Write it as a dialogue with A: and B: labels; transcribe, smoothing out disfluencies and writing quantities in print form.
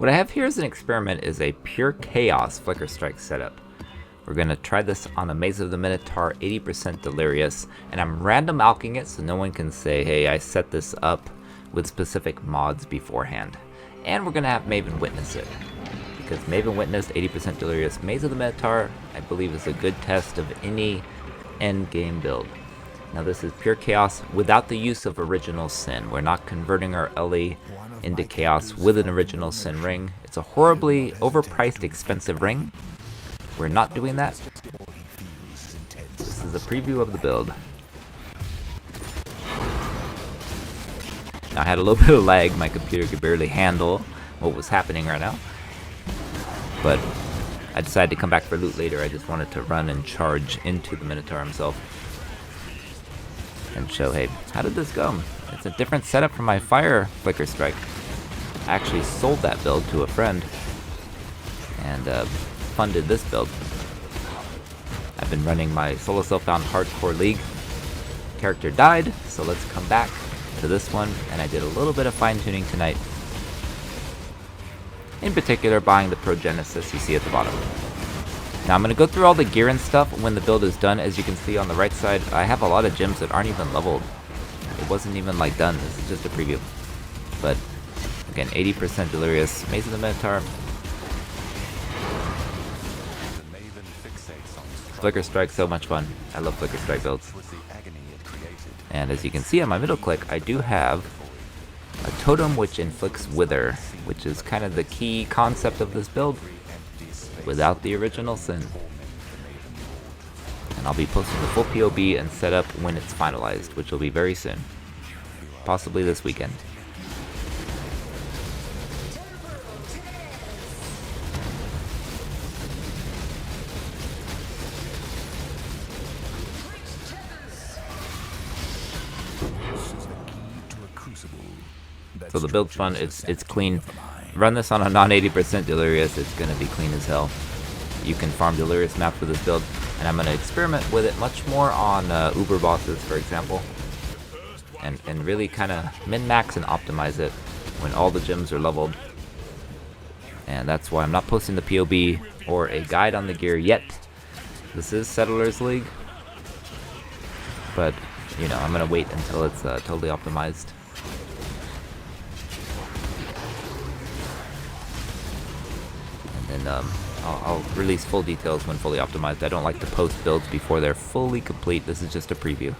A: What I have here as an experiment is a pure chaos Flicker Strike setup. We're going to try this on a Maze of the Minotaur 80% Delirious, and I'm random alching it so no one can say, hey, I set this up with specific mods beforehand. And we're going to have Maven witness it, because Maven witnessed 80% Delirious Maze of the Minotaur, I believe, is a good test of any end game build. Now this is pure chaos without the use of original sin. We're not converting our Ellie into chaos with an original sin ring. It's a horribly overpriced expensive ring. We're not doing that. This is a preview of the build. Now I had a little bit of lag, my computer could barely handle what was happening right now. But I decided to come back for loot later. I just wanted to run and charge into the Minotaur himself and show, hey, how did this go? It's a different setup from my Fire Flicker Strike. I actually sold that build to a friend and funded this build. I've been running my solo self-bound hardcore league. Character died, so let's come back to this one, and I did a little bit of fine-tuning tonight. In particular, buying the Progenesis you see at the bottom. Now I'm going to go through all the gear and stuff when the build is done. As you can see on the right side, I have a lot of gems that aren't even leveled. It wasn't even like done, this is just a preview. But again, 80% Delirious Maze of the Minotaur. Flicker Strike, so much fun. I love Flicker Strike builds. And as you can see on my middle click, I do have a totem which inflicts Wither, which is kind of the key concept of this build, without the original sin. And I'll be posting the full POB and setup when it's finalized, which will be very soon. Possibly this weekend. So the build's fun, it's clean. Run this on a non-80% Delirious, it's going to be clean as hell. You can farm Delirious maps with this build, and I'm going to experiment with it much more on Uber bosses, for example. And really kind of min-max and optimize it when all the gems are leveled. And that's why I'm not posting the POB or a guide on the gear yet. This is Settlers League. But, you know, I'm going to wait until it's totally optimized. And I'll release full details when fully optimized. I don't like to post builds before they're fully complete. This is just a preview.